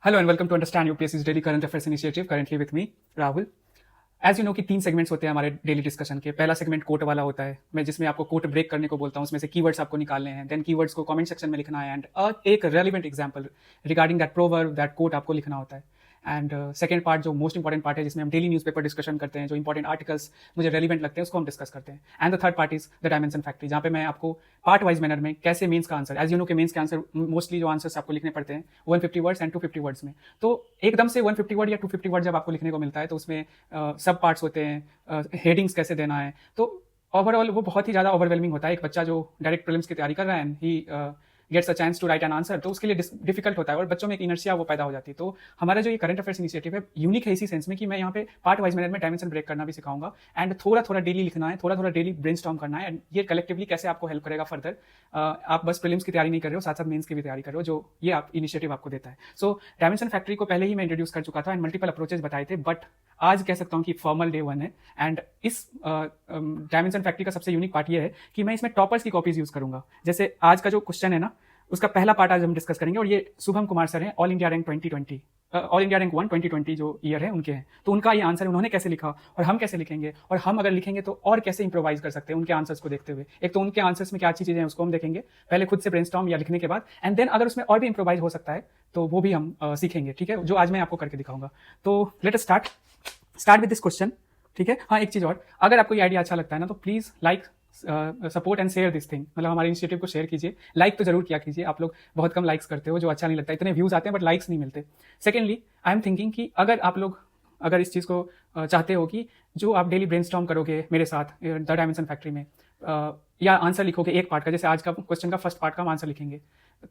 Hello and welcome to Understand UPSC's Daily Current Affairs Initiative. Currently with me, Rahul. As you know कि 3 segments होते हैं हमारे daily discussion के। पहला segment coat वाला होता है, मैं जिसमें आपको कोट ब्रेक करने को बोलता हूँ, उसमें से कीवर्ड्स आपको निकालने हैं, देन कीवर्ड्स को कमेंट सेक्शन में लिखना है एंड एक relevant example regarding that proverb that quote आपको लिखना होता है। एंड सेकंड पार्ट जो मोस्ट इंपॉर्टेंट पार्ट है, जिसमें हम डेली न्यूज़पेपर डिस्कशन करते हैं, जो इंपॉर्टेंट आर्टिकल्स मुझे रेलिवेंट लगते हैं उसको हम डिस्कस करते हैं। And the third part is the dimension factory, जहाँ पे मैं आपको पार्ट वाइज मैनर में कैसे मेंस का आंसर, एज यू नो के मेंस के आंसर मोस्टली जो आंसर्स आपको लिखने पड़ते हैं 150 वर्ड्स एंड 250 वर्ड्स में, तो एकदम से 150 वर्ड या 250 वर्ड जब आपको लिखने को मिलता है तो उसमें सब पार्ट्स होते हैं, हेडिंग्स कैसे देना है, तो ओवरऑल वो बहुत ही ज़्यादा ओवरवेलमिंग होता है। एक बच्चा जो डायरेक्ट प्रीलिम्स की तैयारी कर रहा है, he gets a chance to write an answer, तो उसके लिए डिफिकल्ट होता है और बच्चों में एक इनर्शिया वो पैदा हो जाती है। तो हमारा जो ये करंट अफेयर्स इनिशिएटिव है यूनिक है इसी सेंस में कि मैं यहाँ पे पार्ट वाइज मैनर में डायमेंशन ब्रेक करना भी सिखाऊंगा एंड थोड़ा थोड़ा डेली लिखना है, थोड़ा थोड़ा डेली ब्रेनस्टॉर्म करना है एंड ये कलेक्टिवली कैसे आपको हेल्प करेगा फर्दर। आप बस प्रीलिम्स की तैयारी नहीं कर रहे हो, साथ साथ मेंस की भी तैयारी कर रहे हो, जो ये आप इनिशिएटिव आपको देता है। सो डायमेंशन फैक्ट्री को पहले ही मैं इंट्रोड्यूस कर चुका था एंड मल्टीपल अप्रोचेज बताए थे, बट आज कह सकता हूँ कि फॉर्मल डे 1 है एंड इस डायमेंशन फैक्ट्री का सबसे यूनिक पार्ट ये है कि मैं इसमें टॉपर्स की कॉपीज यूज करूंगा। जैसे आज का जो क्वेश्चन है ना, उसका पहला पार्ट आज हम डिस्कस करेंगे और ये शुभम कुमार सर हैं, all India rank 2020, all India rank 1 2020 जो ईयर है उनके हैं, तो उनका ये आंसर उन्होंने कैसे लिखा और हम कैसे लिखेंगे, और हम अगर लिखेंगे तो और कैसे इंप्रोवाइज कर सकते हैं उनके आंसर्स को देखते हुए। एक तो उनके आंसर्स में क्या अच्छी चीजें हैं उसको हम देखेंगे पहले खुद से ब्रेनस्टॉर्म या लिखने के बाद, एंड देन अगर उसमें और भी इंप्रोवाइज हो सकता है तो वो भी हम सीखेंगे, ठीक है, जो आज मैं आपको करके दिखाऊंगा। तो late us start with this question, ठीक है। हाँ, एक चीज और, अगर आपको ये आइडिया अच्छा लगता है ना तो please like support and share this thing, मतलब हमारे इनिशिएटिव को शेयर कीजिए, लाइक तो जरूर किया कीजिए। आप लोग बहुत कम लाइक्स करते हो, जो अच्छा नहीं लगता, इतने व्यूज आते हैं बट लाइक्स नहीं मिलते। सेकेंडली आई एम थिंकिंग कि अगर आप लोग अगर इस चीज़ को चाहते हो कि जो आप डेली ब्रेनस्टॉर्म करोगे मेरे साथ द डायमेंशन फैक्ट्री में, या आंसर लिखोगे एक पार्ट का, जैसे आज का क्वेश्चन का फर्स्ट पार्ट का हम आंसर लिखेंगे,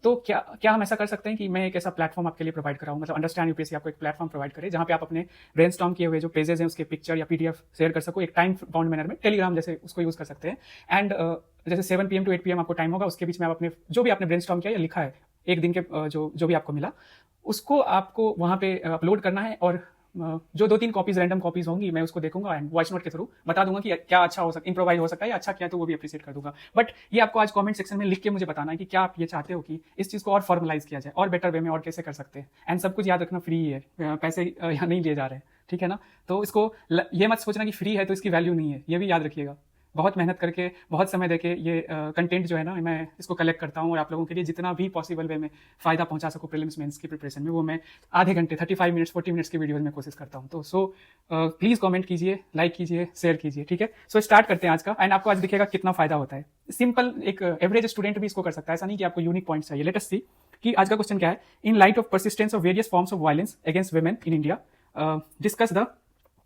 तो क्या हम ऐसा कर सकते हैं कि मैं एक ऐसा प्लेटफॉर्म आपके लिए प्रोवाइड कराऊँ, मतलब अंडरस्टैंड यूपीएससी आपको एक प्लेटफॉर्म प्रोवाइड करे जहाँ पे आप अपने ब्रेनस्टॉर्म किए हुए जो पेजेस हैं उसके पिक्चर या पीडीएफ शेयर कर सको एक टाइम बाउंड मैनर में, टेलीग्राम जैसे उसको यूज कर सकते हैं। एंड जैसे 7 PM to 8 PM आपको टाइम होगा, उसके बीच में आप अपने जो भी आपने ब्रेनस्टॉर्म किया या लिखा है एक दिन के जो भी आपको मिला उसको आपको वहाँ पे अपलोड करना है, और जो 2-3 कॉपीज रैंडम कॉपीज होंगी मैं उसको देखूंगा एंड वॉइस नोट के थ्रू बता दूंगा कि क्या अच्छा हो सकता है, इंप्रोवाइज हो सकता है, या अच्छा किया तो वो भी अप्रिशिएट कर दूंगा। बट ये आपको आज कमेंट सेक्शन में लिख के मुझे बताना है कि क्या आप ये चाहते हो कि इस चीज़ को और फॉर्मलाइज किया जाए और बेटर वे में, और कैसे कर सकते हैं। एंड सब कुछ याद रखना फ्री है, पैसे यहाँ नहीं लिए जा रहे हैं, ठीक है ना। तो इसको ये मत सोचना कि फ्री है तो इसकी वैल्यू नहीं है, ये भी याद रखिएगा। बहुत मेहनत करके बहुत समय देके ये कंटेंट जो है ना मैं इसको कलेक्ट करता हूँ और आप लोगों के लिए जितना भी पॉसिबल वे में फ़ायदा पहुंचा सकूँ प्रीलिम्स मेंस की प्रिपरेशन में, वो मैं आधे घंटे 35 मिनट्स 40 मिनट्स की वीडियोज में कोशिश करता हूँ। तो प्लीज़ कमेंट कीजिए, लाइक कीजिए, शेयर कीजिए, ठीक है। सो स्टार्ट करते हैं आज का, एंड आपको आज दिखेगा कितना फ़ायदा होता है। सिंपल, एक एवरेज स्टूडेंट भी इसको कर सकता है, ऐसा नहीं कि आपको यूनिक पॉइंट चाहिए। लेट अस सी कि आज का क्वेश्चन क्या है। In light of persistence of various forms of violence against women in India, discuss the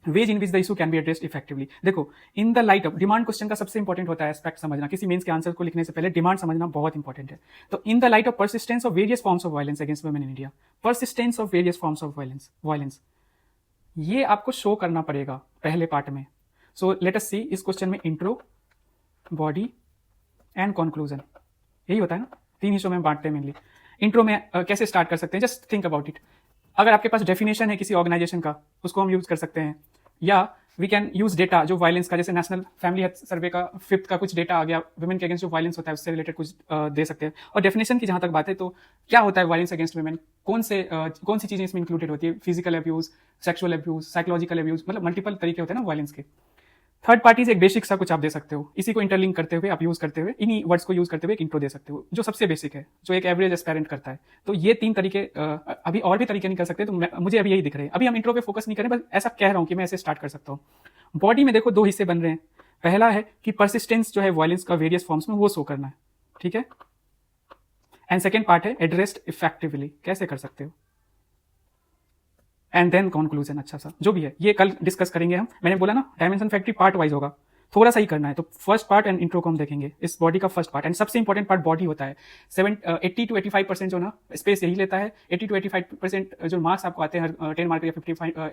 ways in which the issue can be addressed effectively. देखो, in the light of demand, question का सबसे important होता है aspect समझना, किसी mains के answer को लिखने से पहले डिमांड समझना बहुत इंपॉर्टेंट है। तो इन the light of persistence of various forms of violence against women in India, persistence of various forms of violence ये आपको शो करना पड़ेगा पहले पार्ट में। सो लेट अस सी, इस क्वेश्चन में इंट्रो, बॉडी एंड कंक्लूजन, यही होता है ना, 3 हिस्सों में बांटते हैं मेनली। इंट्रो में कैसे स्टार्ट कर सकते हैं, जस्ट थिंक अबाउट इट। अगर आपके पास डेफिनेशन है किसी ऑर्गेनाइजेशन का, उसको हम यूज कर सकते हैं, या वी कैन यूज डेटा जो वायलेंस का, जैसे नेशनल फैमिली हेल्थ सर्वे का 5th का कुछ डेटा आ गया, वुमेन के अगेंस्ट जो वायलेंस होता है उससे रिलेटेड कुछ दे सकते हैं। और डेफिनेशन की जहां तक बात है, तो क्या होता है वायलेंस अगेंस्ट वुमेन, कौन सी चीजें इसमें इंक्लूडेड होती है, physical abuse, sexual abuse, psychological abuse, मतलब मल्टीपल तरीके होते हैं ना वायलेंस के। थर्ड पार्टी से एक बेसिक सा कुछ आप दे सकते हो, इसी को इंटरलिंक करते हुए आप यूज करते हुए, इन्हीं वर्ड्स को यूज करते हुए एक इंट्रो दे सकते हो, जो सबसे बेसिक है, जो एक एवरेज एस्पेरेंट करता है। तो ये 3 तरीके, अभी और भी तरीके निकल सकते हैं, तो मुझे अभी यही दिख रहे हैं। अभी हम इंट्रो पे फोकस नहीं करें, बस ऐसा कह रहा हूं कि मैं ऐसे स्टार्ट कर सकता हूँ। बॉडी में देखो 2 हिस्से बन रहे हैं। पहला है कि परसिस्टेंस जो है वायलेंस का वेरियस फॉर्म्स में, वो शो करना है, ठीक है। एंड सेकेंड पार्ट है एड्रेस्ड इफेक्टिवली, कैसे कर सकते हो, एंड देन कंक्लूजन, अच्छा सा जो भी है ये कल डिस्कस करेंगे हम। मैंने बोला ना डायमेंशन फैक्ट्री पार्ट वाइज होगा, थोड़ा सा ही करना है। तो फर्स्ट पार्ट एंड इंट्रो को हम देखेंगे, इस बॉडी का फर्स्ट पार्ट, एंड सबसे इंपॉर्टेंट पार्ट बॉडी होता है। 80 to 85% जो ना स्पेस यही लेता है। 80 to 85% जो मार्क्स आपको आते हैं 10 मार्कर या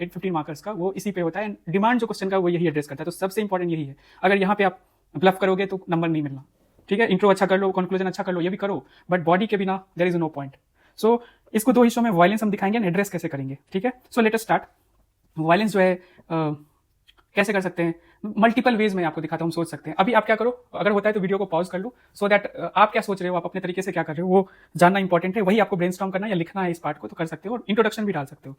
15 मार्कर्स का, वो इसी पे होता है। एंड डिमांड जो क्वेश्चन का वो यही एड्रेस करता है, तो सबसे इंपॉर्टेंट यही है। अगर यहाँ पे आप ब्लफ करोगे तो नंबर नहीं मिलना, ठीक है। इंट्रो अच्छा कर लो, कंक्लूजन अच्छा कर लो, ये भी करो, बट बॉडी के बिना देयर इज नो पॉइंट। सो इसको 2 हिस्सों में वायलेंस हम दिखाएंगे एंड एड्रेस कैसे करेंगे, ठीक है। So let us start. Violence जो है कैसे कर सकते हैं, मल्टीपल वेज में आपको दिखाता हूँ, सोच सकते हैं। अभी आप क्या करो, अगर होता है तो वीडियो को पॉज कर लो, सो दैट आप क्या सोच रहे हो, आप अपने तरीके से क्या कर रहे हो वो जानना इंपॉर्टेंट है। वही आपको ब्रेनस्टॉर्म करना है या लिखना है इस पार्ट को, तो कर सकते हो और इंट्रोडक्शन भी डाल सकते हो।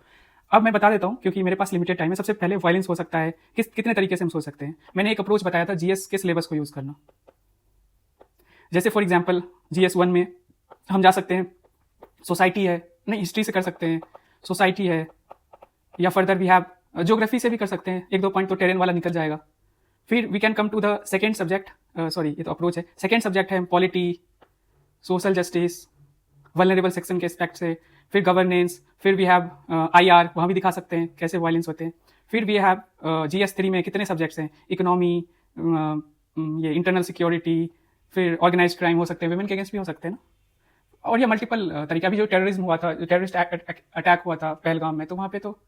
अब मैं बता देता हूँ क्योंकि मेरे पास लिमिटेड टाइम है। सबसे पहले वायलेंस हो सकता है कितने तरीके से हम सोच सकते हैं। मैंने एक अप्रोच बताया था जीएस के सिलेबस को यूज करना। जैसे फॉर एग्जाम्पल जीएस 1 में हम जा सकते हैं, सोसाइटी है, नहीं हिस्ट्री से कर सकते हैं, सोसाइटी है, या फर्दर वी हैव ज्योग्राफी से भी कर सकते हैं, एक दो पॉइंट तो टेरेन वाला निकल जाएगा। फिर we can come to the second subject, sorry ये तो अप्रोच है, सेकेंड सब्जेक्ट है polity, social justice, vulnerable section के एस्पेक्ट से। फिर गवर्नेंस, फिर वी हैव आईआर, वहाँ भी दिखा सकते हैं कैसे वायलेंस होते हैं। फिर वी हैव जीएस 3 में कितने सब्जेक्ट्स हैं, इकोनॉमी, ये इंटरनल सिक्योरिटी, फिर ऑर्गेनाइज क्राइम हो सकते हैं, वुमेन के अगेंस्ट भी हो सकते हैं ना, और ये मल्टीपल तरीका। अभी जो टेररिज्म हुआ था, टेररिस्ट अटैक हुआ था पहलगाम में, तो वहाँ पे तो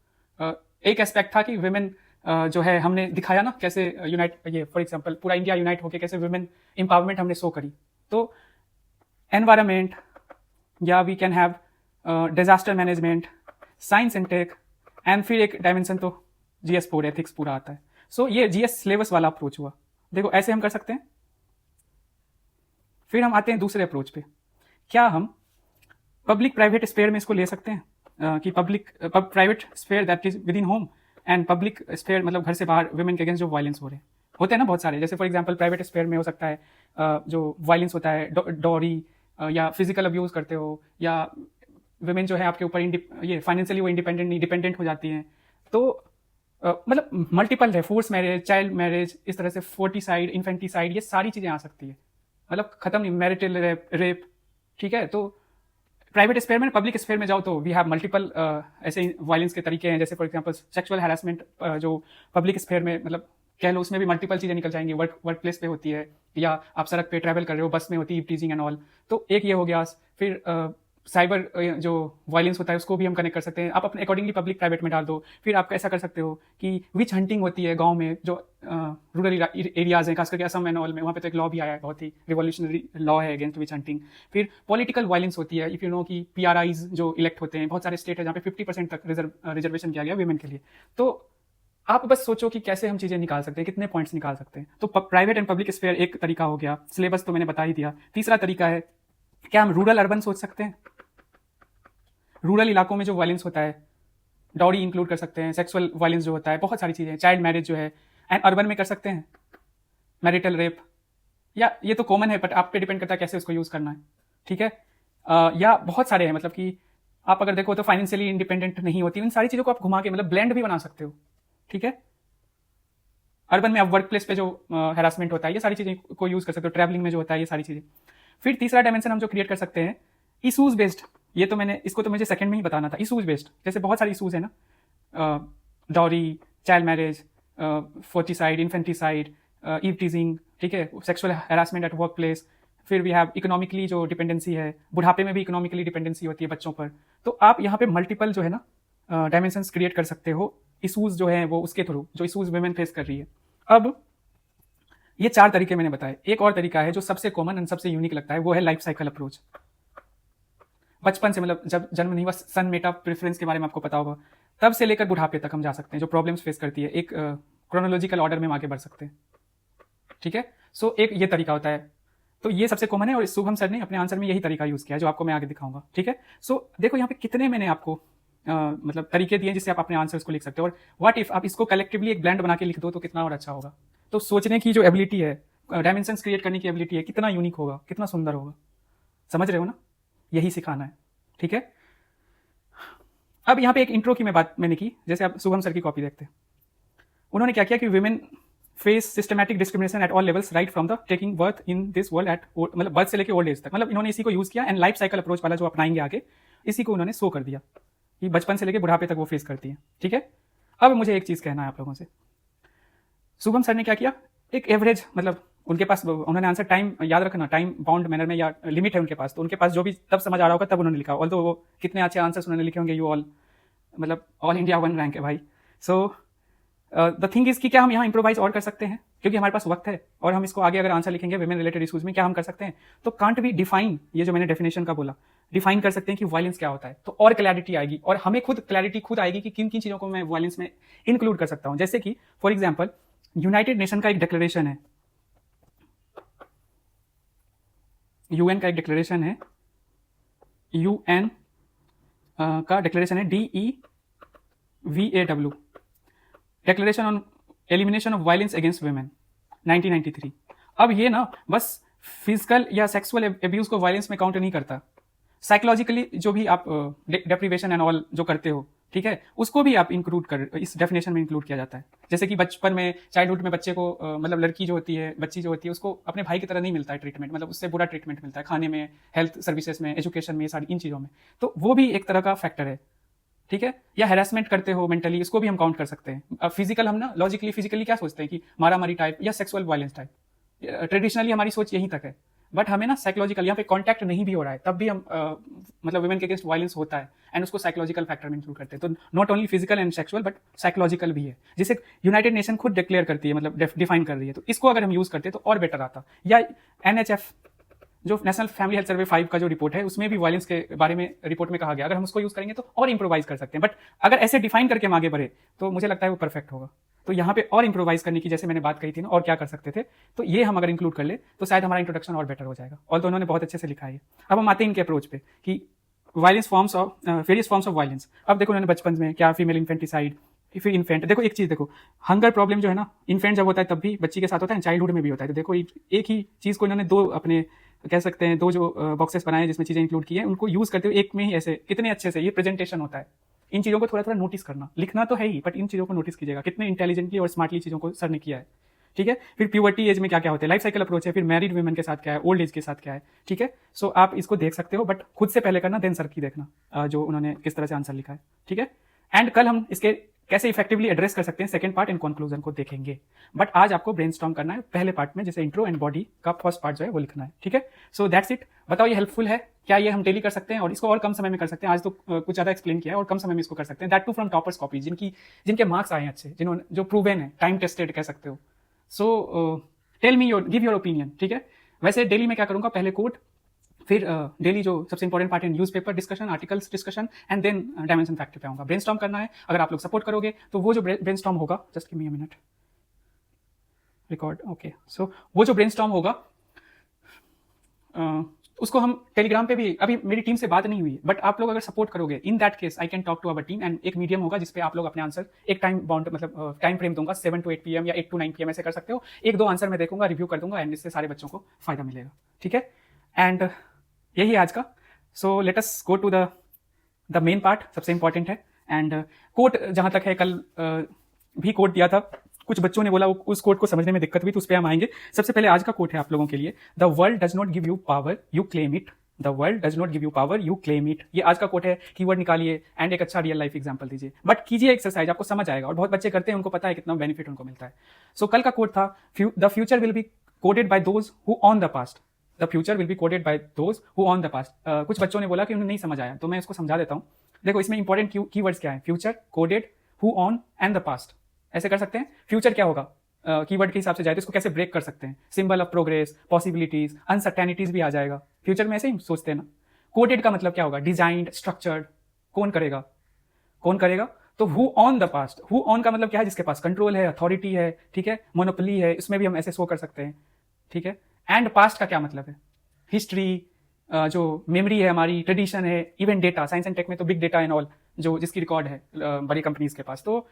एक एस्पेक्ट था कि वुमेन जो है हमने दिखाया ना कैसे यूनाइट, ये फॉर एग्जांपल पूरा इंडिया यूनाइट होकर कैसे वुमेन एम्पावरमेंट हमने शो करी। तो एनवायरमेंट, या we can have disaster management, science and tech, and फिर एक डायमेंशन तो जीएस 4 एथिक्स पूरा आता है। सो ये जीएस सिलेबस वाला अप्रोच हुआ। देखो ऐसे हम कर सकते हैं। फिर हम आते हैं दूसरे अप्रोच पे, क्या हम पब्लिक प्राइवेट स्फेयर में इसको ले सकते हैं कि public private sphere that is with in home and public sphere मतलब घर से बाहर वुमेन के अगेंस्ट जो वायलेंस हो रहे हैं, होते हैं ना बहुत सारे। जैसे फॉर एग्जांपल प्राइवेट स्फेयर में हो सकता है जो वायलेंस होता है डॉरी, या फिजिकल अब्यूज करते हो, या वुमेन जो है आपके ऊपर ये फाइनेंशियली वो डिपेंडेंट हो जाती हैं। तो मतलब मल्टीपल है, फोर्स मैरिज, चाइल्ड मैरिज, इस तरह से फोर्टिसाइड, इन्फेंटिसाइड, ये सारी चीज़ें आ सकती है। मतलब खत्म नहीं, मैरिटल रेप, ठीक है। तो प्राइवेट स्फेयर में, पब्लिक स्फेयर में जाओ तो वी हैव मल्टीपल ऐसे वायलेंस के तरीके हैं। जैसे फॉर एग्जांपल सेक्सुअल हैरेसमेंट जो पब्लिक स्फेयर में मतलब कह लो, उसमें भी मल्टीपल चीज़ें निकल जाएंगी। वर्क प्लेस पे होती है, या आप सड़क पे ट्रैवल कर रहे हो, बस में होती है टीजिंग एंड ऑल। तो एक ये हो गया। फिर साइबर जो वायलेंस होता है उसको भी हम कनेक्ट कर सकते हैं। आप अपने अकॉर्डिंगली पब्लिक प्राइवेट में डाल दो। फिर आप ऐसा कर सकते हो कि विच हंटिंग होती है गांव में, जो रूरल एरियाज हैं, खास करके असम एंड ऑल में, वहाँ पे तो एक लॉ भी आया है, बहुत ही रिवॉल्यूशनरी लॉ है अगेंस्ट विच हंटिंग। फिर पॉलिटिकल वायलेंस होती है, इफ यू नो कि पीआरआईज जो इलेक्ट होते हैं, बहुत सारे स्टेट है जहाँ पे 50% तक रिजर्वेशन किया गया वुमेन के लिए। तो आप बस सोचो कि कैसे हम चीज़ें निकाल सकते हैं, कितने पॉइंट्स निकाल सकते हैं। तो प्राइवेट एंड पब्लिक स्फेयर एक तरीका हो गया, सिलेबस तो मैंने बता ही दिया। तीसरा तरीका है, क्या हम रूरल अर्बन सोच सकते हैं। रूरल इलाकों में जो वायलेंस होता है, डॉरी इंक्लूड कर सकते हैं, सेक्सुअल वायलेंस जो होता है, बहुत सारी चीज़ें, चाइल्ड मैरिज जो है, एंड अर्बन में कर सकते हैं मैरिटल रेप, या ये तो कॉमन है बट आप पे डिपेंड करता है कैसे उसको यूज़ करना है, ठीक है। या बहुत सारे हैं, मतलब कि आप अगर देखो तो फाइनेंशियली इंडिपेंडेंट नहीं होती, इन सारी चीज़ों को आप घुमा के मतलब ब्लेंड भी बना सकते हो, ठीक है। अर्बन में आप वर्क प्लेस पे जो हैरासमेंट होता है, ये सारी चीज़ें को यूज़ कर सकते हो, ट्रैवलिंग में जो होता है, ये सारी चीज़ें। फिर तीसरा डायमेंशन हम जो क्रिएट कर सकते हैं, इशूज़ बेस्ड। ये तो मैंने, इसको तो मुझे सेकंड में ही बताना था। इशूज़ बेस्ड, जैसे बहुत सारे इशूज़ है ना, dowry, child marriage, foeticide, infanticide, eve teasing, ठीक है, sexual harassment at work place. फिर वी हैव इकोनॉमिकली जो डिपेंडेंसी है, बुढ़ापे में भी इकोनॉमिकली डिपेंडेंसी होती है बच्चों पर। तो आप यहाँ पे मल्टीपल जो है ना डायमेंशंस क्रिएट कर सकते हो, इशूज़ जो है वो उसके थ्रू, जो इशूज़ वुमेन फेस कर रही है। अब ये 4 तरीके मैंने बताए। एक और तरीका है जो सबसे कॉमन एंड सबसे यूनिक लगता है, वो है लाइफ साइकिल अप्रोच। बचपन से, मतलब जब जन्म नहीं हुआ, सन मेटा प्रेफरेंस के बारे में आपको पता होगा, तब से लेकर बुढ़ापे तक हम जा सकते हैं, जो प्रॉब्लम्स फेस करती है, एक क्रोनोलॉजिकल ऑर्डर में हम आगे बढ़ सकते हैं, ठीक है। सो एक ये तरीका होता है, तो ये सबसे कॉमन है, और शुभम सर ने अपने आंसर में यही तरीका यूज किया है जो आपको मैं आगे दिखाऊंगा, ठीक है। सो देखो यहाँ पे कितने मैंने आपको मतलब तरीके दिए जिससे आप अपने आंसर्स को लिख सकते हो। और व्हाट इफ आप इसको कलेक्टिवली एक ब्लेंड बना के लिख दो तो कितना और अच्छा होगा। तो सोचने की जो एबिलिटी है, डायमेंशंस क्रिएट करने की एबिलिटी है, कितना यूनिक होगा, कितना सुंदर होगा, समझ रहे हो ना, यही सिखाना है, ठीक है। अब यहाँ पे एक इंट्रो की मैंने की, जैसे आप शुभम सर की कॉपी देखते हैं, उन्होंने क्या किया कि women face systematic discrimination at all levels right from the taking birth in this world at, मतलब बर्थ से लेकर ओल्ड एज तक, मतलब इन्होंने इसी को यूज किया। एंड लाइफ साइकिल अप्रोच वाला जो अपनाएंगे आगे, इसी को उन्होंने शो कर दिया कि बचपन से लेकर बुढ़ापे तक वो फेस करती है, ठीक है। अब मुझे एक चीज कहना है आप लोगों से, शुभम सर ने क्या किया, एक एवरेज, मतलब उनके पास, उन्होंने आंसर टाइम, याद रखना, टाइम बाउंड मैनर में या लिमिट है उनके पास, तो उनके पास जो भी तब समझ आ रहा होगा तब उन्होंने लिखा। ऑल्दो वो कितने अच्छे आंसर्स उन्होंने लिखे होंगे, यू ऑल, मतलब ऑल इंडिया 1 रैंक है भाई। सो द थिंग इज कि क्या हम यहाँ इंप्रोवाइज और कर सकते हैं, क्योंकि हमारे पास वक्त है और हम इसको आगे अगर आंसर लिखेंगे विमेन रिलेटेड इशूज में, क्या हम कर सकते हैं। तो कांट वी डिफाइन, ये जो मैंने डेफिनेशन का बोला, डिफाइन कर सकते हैं कि वायलेंस क्या होता है, तो और क्लैरिटी आएगी और हमें खुद क्लैरिटी खुद आएगी कि किन किन चीज़ों को मैं वायलेंस में इंक्लूड कर सकता हूँ। जैसे कि फॉर एग्जाम्पल यूनाइटेड नेशन का एक डिक्लेरेशन है, यूएन का एक डिक्लेरेशन है, यूएन का डिक्लेरेशन है DEVAW, declaration on elimination of violence against women 1993। अब ये ना बस फिजिकल या सेक्सुअल एब्यूज को वायलेंस में काउंट नहीं करता, साइकोलॉजिकली जो भी आप डेप्रीवेशन एंड ऑल जो करते हो, ठीक है, उसको भी आप इंक्लूड कर इस डेफिनेशन में इंक्लूड किया जाता है। जैसे कि बचपन में चाइल्डहुड में बच्चे को मतलब लड़की जो होती है, बच्ची जो होती है, उसको अपने भाई की तरह नहीं मिलता है ट्रीटमेंट, मतलब उससे बुरा ट्रीटमेंट मिलता है खाने में, हेल्थ सर्विसेज में, एजुकेशन में, सारी इन चीज़ों में, तो वो भी एक तरह का फैक्टर है, ठीक है। या हैरेसमेंट करते हो मेंटली, इसको भी हम काउंट कर सकते हैं। अब फिजिकल हम ना लॉजिकली फिजिकली क्या सोचते हैं कि मारा मारी टाइप या सेक्सुअल वायलेंस टाइप, ट्रेडिशनली हमारी सोच यहीं तक है, बट हमें ना साइकोलॉजिकल यहाँ पे कांटेक्ट नहीं भी हो रहा है तब भी हम मतलब वुमेन के अगेंस्ट वायलेंस होता है एंड उसको साइकोलॉजिकल फैक्टर में इंक्लूड करते हैं। तो not only physical and sexual but psychological भी है, जिसे यूनाइटेड नेशन खुद डिक्लेयर करती है, मतलब डिफाइन कर रही है। तो इसको अगर हम यूज करते तो और बेटर आता। या NHF जो नेशनल फैमिली हेल्थ सर्वे 5 का जो रिपोर्ट है, उसमें भी वायलेंस के बारे में रिपोर्ट में कहा गया, अगर हम उसको यूज करेंगे तो और इंप्रोवाइज कर सकते हैं। बट अगर ऐसे डिफाइन करके हम आगे बढ़े तो मुझे लगता है वो परफेक्ट होगा। तो यहाँ पे और इंप्रोवाइज करने की, जैसे मैंने बात कही थी ना, और क्या कर सकते थे, तो ये हम अगर इंक्लूड कर ले तो शायद हमारा इंट्रोडक्शन और बेटर हो जाएगा। और तो उन्होंने बहुत अच्छे से लिखा है। अब हम आते हैं इनके अप्रोच पे कि violence forms of various forms of violence. अब देखो उन्होंने बचपन में क्या फीमेल इन्फेंटिसाइड, फिर इन्फेंट, देखो एक चीज देखो, हंगर प्रॉब्लम जो है ना, इन्फेंट जब होता है तब भी बच्ची के साथ होता है, चाइल्डहुड में भी होता है। तो देखो एक ही चीज को इन्होंने दो अपने कह सकते हैं दो जो बॉक्सेस बनाए जिसमें चीजें इंक्लूड की है, उनको यूज करते हुए एक में ही ऐसे कितने अच्छे से ये प्रेजेंटेशन होता है। इन चीजों को थोड़ा थोड़ा नोटिस करना, लिखना तो है ही, बट इन चीजों को नोटिस कीजिएगा कितने इंटेलिजेंटली और स्मार्टली चीजों को सर ने किया है, ठीक है। फिर प्यूबर्टी एज में क्या क्या होता है, लाइफ साइकिल अप्रोच है, फिर मैरिड वुमेन के साथ क्या है, ओल्ड एज के साथ क्या है, ठीक है। सो आप इसको देख सकते हो, बट खुद से पहले करना, देन सर की देखना जो उन्होंने किस तरह से आंसर लिखा है, ठीक है। एंड कल हम इसके कैसे इफेक्टिवली एड्रेस कर सकते हैं सेकंड पार्ट एंड कंक्लूजन को देखेंगे। बट आज आपको ब्रेनस्टॉर्म करना है पहले पार्ट में, जैसे इंट्रो एंड बॉडी का फर्स्ट पार्ट जो है वो लिखना है, ठीक है। So that's it. बताओ ये हेल्पफुल है क्या? ये हम डेली कर सकते हैं और इसको और कम समय में कर सकते हैं। आज तो कुछ ज्यादा एक्सप्लेन किया है और कम समय में इसको कर सकते हैं, that too from toppers copy, जिनके मार्क्स आए हैं अच्छे, जिन्होंने जो प्रूवन है, टाइम टेस्टेड कह सकते हो। So tell me give your opinion, ठीक है। वैसे डेली में क्या करूंगा, पहले कोड, फिर डेली जो सबसे इंपॉर्टेंट पार्ट है newspaper discussion, articles discussion, and then dimension factor पे आऊंगा। ब्रेनस्टॉर्म करना है, अगर आप लोग सपोर्ट करोगे तो वो जो ब्रेनस्टॉर्म होगा, just give me a minute, record, okay. So वो जो ब्रेनस्टॉर्म होगा उसको हम टेलीग्राम पे भी, अभी मेरी टीम से बात नहीं हुई, बट आप लोग अगर सपोर्ट करोगे, in that case I can talk to our team, and एक मीडियम होगा जिसपे आप लोग अपने आंसर एक टाइम बाउंड, मतलब टाइम फ्रेम दूंगा, 7 to 8 PM या 8 to 9 PM ऐसे कर सकते हो। एक दो आंसर मैं देखूंगा, रिव्यू कर दूंगा, एंड इससे सारे बच्चों को फायदा मिलेगा, ठीक है। एंड यही है आज का। So let us go to the main part, सबसे इंपॉर्टेंट है। एंड कोट जहां तक है, कल भी कोट दिया था, कुछ बच्चों ने बोला उस कोट को समझने में दिक्कत हुई, तो उस पर हम आएंगे। सबसे पहले आज का कोट है आप लोगों के लिए, the world does not give you power, you claim it. The world does not give you power, you claim it. ये आज का कोट है, कीवर्ड निकालिए एंड एक अच्छा रियल लाइफ एग्जांपल दीजिए, बट कीजिए एक्सरसाइज, आपको समझ आएगा। और बहुत बच्चे करते हैं, उनको पता है कितना बेनिफिट उनको मिलता है। सो कल का कोट था, the future will be coded by those who on the past. The future will be coded by those who on the past. कुछ बच्चों ने बोला कि उन्हें नहीं समझ आया, तो मैं इसको समझा देता हूँ। देखो इसमें इंपॉर्टेंट कीवर्ड्स क्या है, future, coded, who on and the past. ऐसे कर सकते हैं। फ्यूचर क्या होगा, कीवर्ड के हिसाब से जाए तो इसको कैसे ब्रेक कर सकते हैं, symbol of progress, possibilities, uncertainties भी आ जाएगा। फ्यूचर में ऐसे ही सोचते हैं ना। कोडेड का मतलब क्या होगा, डिजाइंड, स्ट्रक्चर्ड, कौन करेगा, कौन करेगा। तो who on the past, who on का मतलब क्या है, जिसके पास कंट्रोल है, अथॉरिटी है, ठीक है, मोनोपोली है, इसमें भी हम ऐसे शो कर सकते हैं, ठीक है। एंड पास्ट का क्या मतलब है, हिस्ट्री, जो मेमोरी है हमारी, ट्रेडिशन है, even data, science and tech में तो बिग डेटा एंड ऑल, जो जिसकी रिकॉर्ड है बड़ी कंपनीज के पास। तो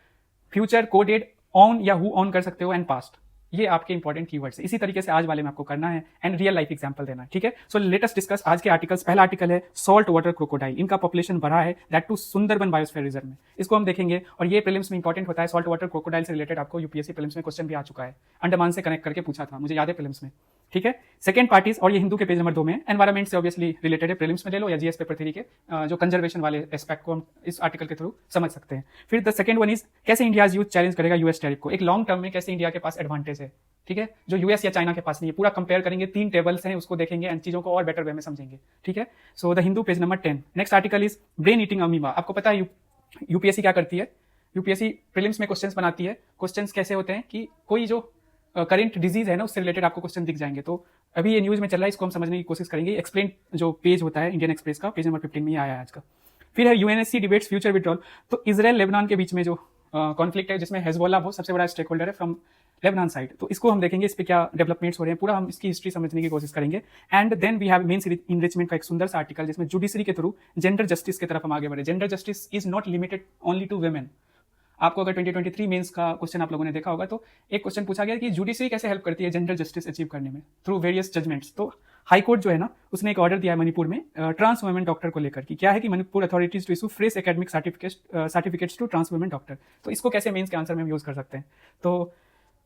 फ्यूचर, कोडेड, ऑन या हु ऑन कर सकते हो, एंड पास्ट, ये आपके इंपॉर्टेंट कीवर्ड्स है। इसी तरीके से आज वाले में आपको करना है एंड रियल लाइफ एग्जांपल देना है, ठीक है। सो लेट अस डिस्कस आज के आर्टिकल्स। पहला आर्टिकल है सॉल्ट वाटर क्रोकोडाइल, इनका पॉपुलेशन बढ़ा है, that to Sundarban biosphere reserve में। इसको हम देखेंगे और ये प्रीलिम्स में इंपॉर्टेंट होता है। सॉल्ट वाटर क्रोकोडाइल से रिलेटेड आपको यूपीएससी प्रीलिम्स में क्वेश्चन भी आ चुका है, अंडमान से कनेक्ट करके पूछा था, मुझे याद है प्रीलिम्स में, ठीक है। सेकंड पार्ट इज, और ये हिंदू के पेज नंबर 2 में, एनवायरमेंट से ऑब्वियसली रिलेटेड है, प्रीलिम्स में ले लो या जीएस पेपर 3 के जो कंजर्वेशन वाले एस्पेक्ट को हम इस आर्टिकल के थ्रू समझ सकते हैं। फिर द सेकंड वन इज, कैसे इंडिया यूथ चैलेंज करेगा यूएस टैरिफ को, एक लॉन्ग टर्म में कैसे इंडिया के पास एडवांटेज है, ठीक है, जो यूएस या चाइना के पास नहीं है। पूरा कंपेयर करेंगे, 3 टेबल्स हैं, उसको देखेंगे एंड चीजों को और बेटर वे में समझेंगे, ठीक है। So the Hindu page number 10। Next article is brain eating amoeba. आपको पता है यूपीएससी क्या करती है, यूपीएससी प्रीलिम्स में क्वेश्चंस बनाती है। क्वेश्चंस कैसे होते हैं कि कोई जो करेंट डिजीज है ना उससे रिलेटेड आपको क्वेश्चन दिख जाएंगे। तो अभी ये न्यूज में चल रहा है, इसको हम समझने की कोशिश करेंगे। एक्सप्लेन जो पेज होता है इंडियन एक्सप्रेस का, पेज नंबर 15 में ही आया है आज का। फिर है यूएनएससी डिबेट्स फ्यूचर विड्रॉल। तो इसराइल लेबनान के बीच में जो कॉन्फ्लिक्ट है, जिसमें हेजबोला बहुत सबसे बड़ा स्टेक होल्डर है फ्रॉम लेबनान साइड, तो इसको हम देखेंगे, इस पे क्या डेवलपमेंट्स हो रहे हैं, पूरा हम इसकी हिस्ट्री समझने की कोशिश करेंगे। And then we have mains enrichment का एक सुंदर सा आर्टिकल, जिसमें जुडिशरी के थ्रू जेंडर जस्टिस की तरफ हम आगे बढ़े। Gender justice is not limited only to women. आपको अगर 2023 मेंस का क्वेश्चन आप लोगों ने देखा होगा, तो एक क्वेश्चन पूछा गया कि जुडिशरी कैसे हेल्प करती है जेंडर जस्टिस अचीव करने में थ्रू वेरियस जजमेंट्स। तो हाई कोर्ट जो है ना, उसने एक ऑर्डर दिया है मणिपुर में ट्रांस वुमेन डॉक्टर को लेकर कि क्या है कि Manipur authorities to issue fresh academic certificates to trans women doctor. तो इसको कैसे मेंस के आंसर में हम यूज कर सकते हैं, तो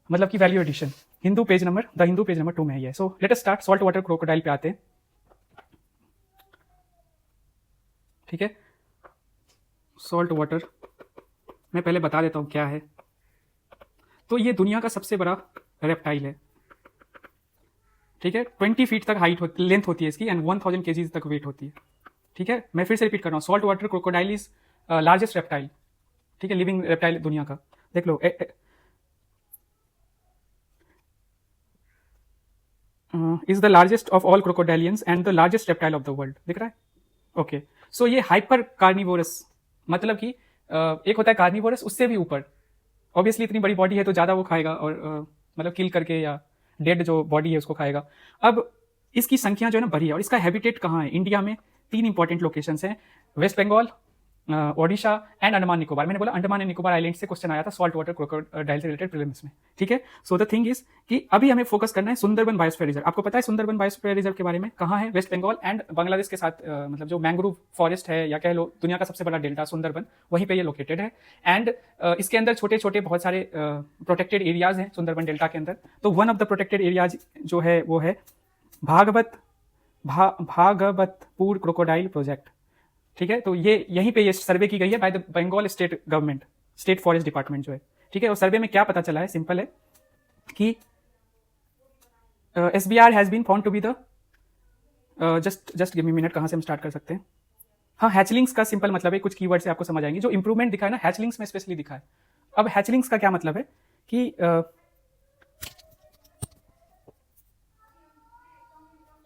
मतलब कि value addition. Hindu page number 2 में है ये। So let us start. Salt water crocodile पे आते हैं, ठीक है। सॉल्ट वाटर मैं पहले बता देता हूं क्या है। तो ये दुनिया का सबसे बड़ा रेप्टाइल है, ठीक है। 20 फीट तक लेंथ होती है इसकी एंड 1000 केजीज तक वेट होती है, ठीक है। मैं फिर से रिपीट कर रहा हूँ, salt water crocodile is largest reptile, ठीक है, लिविंग रेप्टाइल दुनिया का। देख लो, is the largest of all crocodilians and the largest reptile of the world. दिख रहा है, ओके। सो ये हाइपर कार्निवोरस, मतलब कि एक होता है कार्निवोरस, उससे भी ऊपर। ऑब्वियसली इतनी बड़ी बॉडी है तो ज्यादा वो खाएगा, और मतलब किल करके या डेड जो बॉडी है उसको खाएगा। अब इसकी संख्या जो है ना बढ़ी है, और इसका हैबिटेट कहाँ है इंडिया में? 3 इंपॉर्टेंट लोकेशंस हैं, वेस्ट बंगाल, ओडिशा एंड अंडमान निकोबार। मैंने बोला अंडमान एंड निकोबार आइलैंड से क्वेश्चन आया था सॉल्ट वाटर क्रोकोडाइल से रिलेटेड प्रीलिम्स में, ठीक है। सो द थिंग इज कि अभी हमें फोकस करना है सुंदरबन बायोस्फीयर रिजर्व। आपको पता है सुंदरबन बायोस्फीयर रिजर्व के बारे में? कहाँ है? वेस्ट बंगाल एंड बांग्लादेश के साथ, मतलब जो मैंग्रोव फॉरेस्ट है, या कह लो दुनिया का सबसे बड़ा डेल्टा सुंदरबन, वहीं पे ये लोकेटेड है। एंड इसके अंदर छोटे छोटे बहुत सारे प्रोटेक्टेड एरियाज हैं सुंदरबन डेल्टा के अंदर। तो one of the protected areas जो है वो है भागवतपुर क्रोकोडाइल प्रोजेक्ट, ठीक है। तो ये यहीं पे ये सर्वे की गई है by the Bengal state government, state forest department जो है, ठीक है। और सर्वे में क्या पता चला है? सिंपल है कि SBR has been found to be the just give me minute, कहां से हम स्टार्ट कर सकते हैं? हाँ, हैचलिंग्स का सिंपल मतलब है, कुछ कीवर्ड से आपको समझ आएंगे। जो इंप्रूवमेंट दिखा है ना हैचलिंग्स में स्पेशली दिखा है। अब हैचलिंग्स का क्या मतलब है कि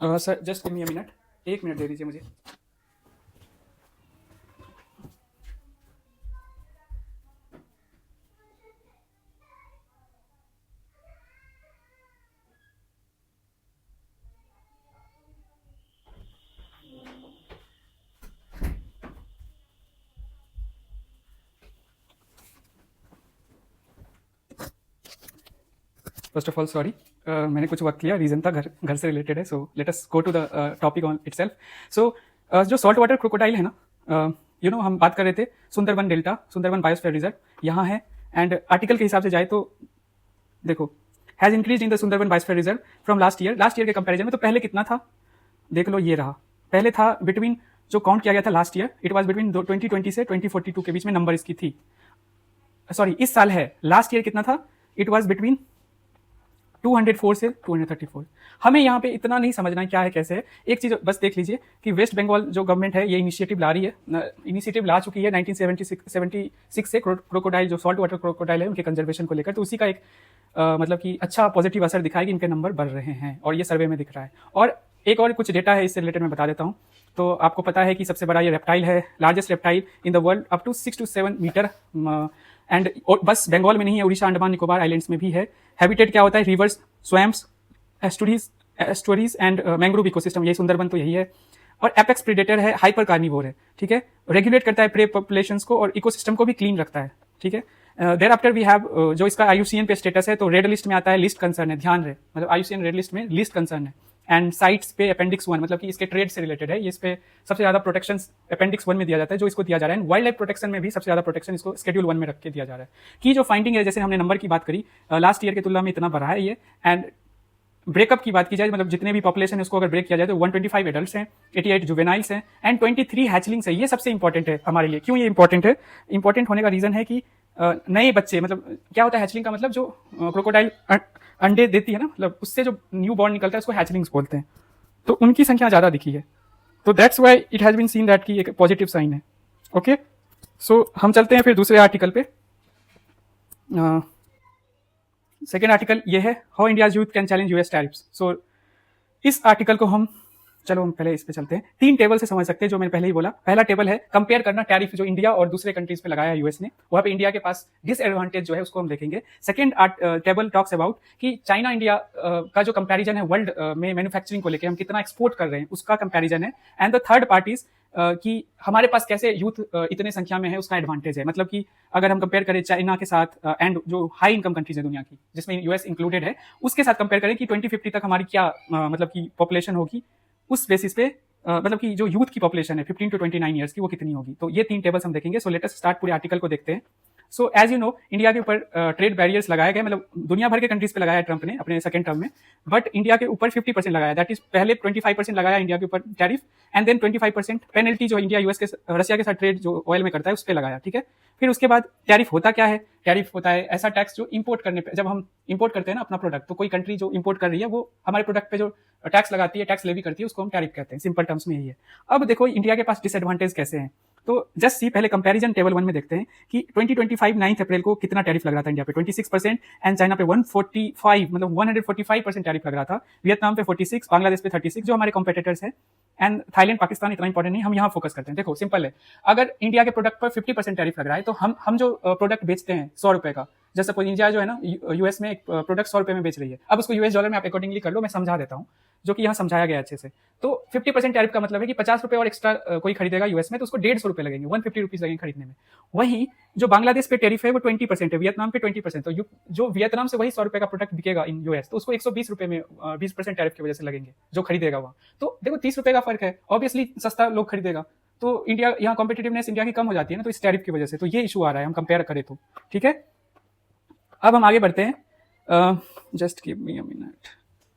sir just give me a minute, 1 minute दे दीजिए मुझे। फर्स्ट ऑफ ऑल सॉरी, मैंने कुछ वक्त लिया, रीजन था घर से रिलेटेड है। So let us go to the topic on itself. So जो सॉल्ट वाटर क्रोकोडाइल है ना, यू नो हम बात कर रहे थे Sundarban delta, Sundarban biosphere reserve यहाँ है। एंड आर्टिकल के हिसाब से जाए तो देखो, has increase in the Sundarban biosphere reserve from last year के कंपैरिजन में। तो पहले कितना था? देख लो, ये रहा। पहले था बिटवीन, जो काउंट किया गया था last year, it was between 2020 से 2042 के बीच में नंबर इसकी थी। सॉरी, इस साल है, लास्ट ईयर कितना था? इट वाज बिटवीन 204 से 234। हमें यहाँ पे इतना नहीं समझना है क्या है कैसे है। एक चीज बस देख लीजिए कि वेस्ट बंगाल जो गवर्नमेंट है ये इनिशिएटिव ला रही है, इनिशिएटिव ला चुकी है 1976 से क्रोकोडाइल, जो सॉल्ट वाटर क्रोकोडाइल है उनके कंजर्वेशन को लेकर। तो उसी का एक मतलब कि अच्छा पॉजिटिव असर दिखाई कि इनके नंबर बढ़ रहे हैं, और ये सर्वे में दिख रहा है। और एक और कुछ डेटा है इससे रिलेटेड, मैं बता देता हूँ। तो आपको पता है कि सबसे बड़ा ये रेप्टाइल है, largest reptile in the world, up to 6 to 7 meter. And बस बंगाल में नहीं है, उड़ीसा, अंडमान निकोबार आइलैंड्स में भी है। हैबिटेट क्या होता है? Rivers, swamps, estuaries and mangrove ecosystem, यही सुंदरबन तो यही है। और एपेक्स प्रेडेटर है, हाइपर कार्निवोर है, ठीक है। रेगुलेट करता है प्रे पॉपुलेशंस को और इकोसिस्टम को भी क्लीन रखता है, ठीक है। देयर आफ्टर वी हैव जो इसका IUCN पे स्टेटस है, तो रेड लिस्ट में आता है, लिस्ट कंसर्न है, ध्यान रहे, मतलब IUCN रेड लिस्ट में लिस्ट कंसर्न है। एंड साइट्स पे अपेंडिक्स 1, मतलब कि इसके ट्रेड से रिलेटेड है, इस पे सबसे ज्यादा प्रोटेक्शन अपेंडिक्स 1 में दिया जाता है, जो इसको दिया जा रहा है। वाइल्ड लाइफ प्रोटेक्शन में भी सबसे ज्यादा प्रोटेक्शन इसको शेड्यूल 1 में रख के दिया जा रहा है। की जो फाइंडिंग है, जैसे हमने नंबर की बात करी, लास्ट ईयर की तुलना में इतना बढ़ा है ये। एंड ब्रेकअप की बात की जाए, मतलब जितने भी पॉपुलेशन है उसको अगर ब्रेक किया जाए तो 125 एडल्ट्स हैं, 88 जुवेनाइल्स हैं एंड 23 हैचलिंग्स है। ये सबसे इंपॉर्टेंट है हमारे लिए। क्यों ये इंपॉर्टेंट है? इंपॉर्टेंट होने का रीजन है कि नए बच्चे, मतलब क्या होता है हैचलिंग का मतलब? जो क्रोकोडाइल अंडे देती है ना, मतलब उससे जो न्यू बॉर्न निकलता है उसको हैचलिंग्स बोलते हैं। तो उनकी संख्या ज्यादा दिखी है, तो that's why it has been seen that की एक पॉजिटिव साइन है। ओके, सो हम चलते हैं फिर दूसरे आर्टिकल पे। सेकेंड आर्टिकल ये है, how India's youth can challenge US tariffs. So इस आर्टिकल को हम पहले इस पे चलते हैं। 3 टेबल से समझ सकते हैं, जो मैंने पहले ही बोला। पहला टेबल है कंपेयर करना टैरिफ जो इंडिया और दूसरे कंट्रीज पे लगाया यूएस ने, वहां पे इंडिया के पास डिसएडवांटेज जो है उसको हम देखेंगे। सेकंड टेबल टॉक्स अबाउट कि चाइना इंडिया का जो कंपैरिजन है वर्ल्ड में मैन्युफैक्चरिंग को लेकर, हम कितना एक्सपोर्ट कर रहे हैं उसका कंपैरिजन है। And the third part is कि हमारे पास कैसे यूथ इतने संख्या में है उसका एडवांटेज है। मतलब कि अगर हम कंपेयर करें चाइना के साथ एंड जो हाई इनकम कंट्रीज है दुनिया की, जिसमें यूएस इंक्लूडेड है, उसके साथ कंपेयर करें कि 2050 तक हमारी क्या मतलब कि पॉपुलेशन होगी, उस बेसिस पे मतलब कि जो यूथ की पॉपुलेशन है 15 to 29 ईयर्स की, वो कितनी होगी। तो ये 3 टेबल्स हम देखेंगे। सो लेट अस स्टार्ट पूरे आर्टिकल को देखते हैं। So as you know, India के ऊपर ट्रेड बैरियर्स लगाए गए, मतलब दुनिया भर के कंट्रीज पे लगाया ट्रंप ने अपने सेकंड टर्म में, बट इंडिया के ऊपर 50% लगाया। दैट इज पहले 25% लगाया इंडिया के ऊपर टैरिफ, एंड देन 25% पेनल्टी जो इंडिया यूएस के रशिया के साथ ट्रेड जो ऑयल में करता है उस पर लगाया, ठीक है। फिर उसके बाद टैरिफ होता क्या है? टैरिफ होता है ऐसा टैक्स जो इंपोर्ट करने पे, जब हम इंपोर्ट करते हैं ना अपना प्रोडक्ट, तो कोई कंट्री जो इंपोर्ट कर रही है वो हमारे प्रोडक्ट पे जो टैक्स लगाती है, टैक्स लेवी करती है, उसको हम टैरिफ कहते हैं। सिंपल टर्म्स में यही है। अब देखो इंडिया के पास डिसएडवांटेज कैसे हैं, तो जस्ट सी पहले कंपैरिजन टेबल 1 में देखते हैं कि 2025 9 अप्रैल को कितना टैरिफ लग रहा था इंडिया पे, 26%, एंड चाइना पे 145 मतलब 145% टैरिफ लग रहा था, वियतनाम पे 46, बांग्लादेश पे 36 जो हमारे कॉम्पिटिटर्स हैं, एंड थाईलैंड पाकिस्तान इतना इंपॉर्टेंट नहीं, हम यहाँ फोकस करते हैं। देखो सिंपल है, अगर इंडिया के प्रोडक्ट पर 50% टैरिफ लग रहा है, तो हम जो प्रोडक्ट बेचते हैं 100 रुपए का, जैसे सपोज इंडिया जो है ना यूएस में एक प्रोडक्ट 100 रुपए में बेच रही है, अब उसको यूएस डॉलर में आप अकॉर्डिंगली कर लो, मैं समझा देता हूँ जो कि यहाँ समझाया गया अच्छे से। तो 50% टैरिफ का मतलब है कि 50 रुपए और एक्स्ट्रा कोई खरीदेगा यूएस में तो उसको 150 रुपए लगेंगे, 150 रुपीज लगेंगे खरीदने में। वहीं जो बांग्लादेश पे टैरिफ है वो 20% है, वियतनाम पे 20%, तो जो वियतनाम से वही 100 रुपए का प्रोडक्ट बिकेगा इन यूएस, तो उसको 120 रुपए में 20% टैरिफ की वजह से लगेंगे जो खरीदेगा वहाँ। तो देखो 30 रुपए का फर्क है, ऑब्वियसली सस्ता लोग खरीदेगा, तो इंडिया यहाँ कॉम्पिटिटिवनेस इंडिया की कम हो जाती है ना, तो इस टैरिफ की वजह से। तो ये इशू आ रहा है हम कंपेयर करें तो, ठीक है। अब हम आगे बढ़ते हैं, just give me a minute.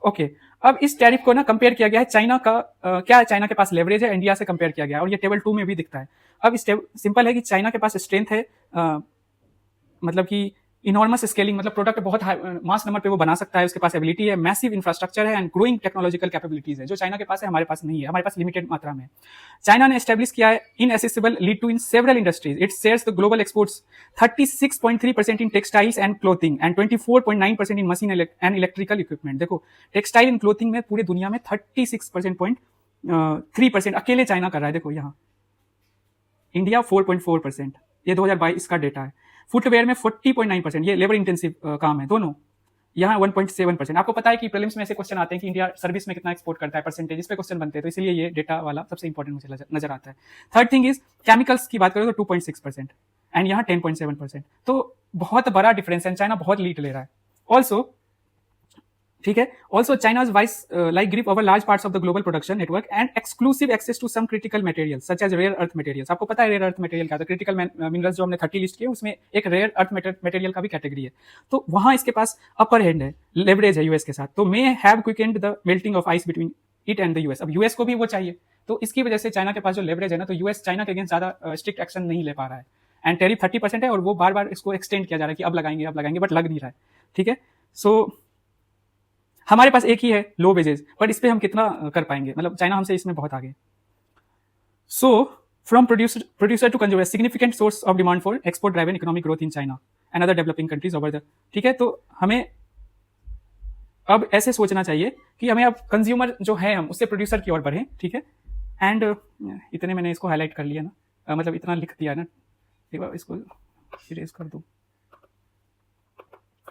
Okay, अब इस टैरिफ को ना कंपेयर किया गया है चाइना का, क्या चाइना के पास लेवरेज है, इंडिया से कंपेयर किया गया है, और ये टेबल 2 में भी दिखता है। अब इस सिंपल है कि चाइना के पास स्ट्रेंथ है, मतलब कि इनॉर्मस स्केलिंग, मतलब प्रोडक्ट बहुत मास नंबर पे वो बना सकता है, उसके पास एबिलिटी है, मैसिव इंफ्रास्ट्रक्चर है, एंड ग्रोइंग टेक्नोलॉजिकल कैपेबिलिटीज है, जो चाइना के पास है हमारे पास नहीं है, हमारे पास लिमिटेड मात्रा में। चाइना ने एस्टेब्लिश किया है inaccessible lead to in several industries, it shares the global exports 36.3% in textiles and clothing and 24.9% in machine and electrical equipment. देखो टेक्सटाइल एंड क्लोथिंग में पूरे दुनिया में 36.3% अकेले चाइना कर रहा है। देखो यहाँ इंडिया 4.4%, ये 2022 का डेटा है। फुटवेयर में 40.9%, ये लेबर इंटेंसिव काम है दोनों, यहाँ 1.7%। आपको पता है कि प्रीलिम्स में ऐसे क्वेश्चन आते हैं कि इंडिया सर्विस में कितना एक्सपोर्ट करता है, परसेंटेज, इस पे क्वेश्चन बनते हैं, तो इसलिए ये डेटा वाला सबसे इंपॉर्टेंट मुझे नजर आता है। थर्ड थिंग इज केमिकल्स की बात करें तो 2.6% एंड यहाँ 10.7%, तो बहुत बड़ा डिफरेंस है, चाइना बहुत लीड ले रहा है। ऑल्सो ठीक है, also China's vice like grip over large parts of the global production network and exclusive access to some critical materials such as rare earth materials. आपको पता है रेयर अर्थ मटेरियल क्या था, क्रिटिकल मिनरल्स जो हमने 30 list किए उसमें एक रेयर अर्थ मटेरियल का भी कैटेगरी है, तो वहां इसके पास अपर हैंड है, लेवरेज है यूएस के साथ, तो may have quickened the melting of ice between it and the US. अब यूएस को भी वो चाहिए, तो इसकी वजह से चाइना के पास जो लेवरेज है ना, तो यूएस चाइना के अगेंस्ट ज्यादा स्ट्रिक्ट एक्शन नहीं ले पा रहा है, एंड टैरिफ 30% है और वो बार बार इसको एक्सटेंड किया जा रहा है कि अब लगाएंगे, बट लग नहीं रहा है, ठीक है। सो हमारे पास एक ही है लो वेजेस, बट इस पे हम कितना कर पाएंगे, मतलब चाइना हमसे इसमें बहुत आगे। So from producer to consumer, significant source of demand for export driven economic growth in China and other developing countries over the, ठीक है। तो हमें अब ऐसे सोचना चाहिए कि हमें अब कंज्यूमर जो है हम उससे प्रोड्यूसर की ओर बढ़े, ठीक है। एंड इतने मैंने इसको हाईलाइट कर लिया ना, मतलब इतना लिख दिया ना, इसको इरेज कर दूं।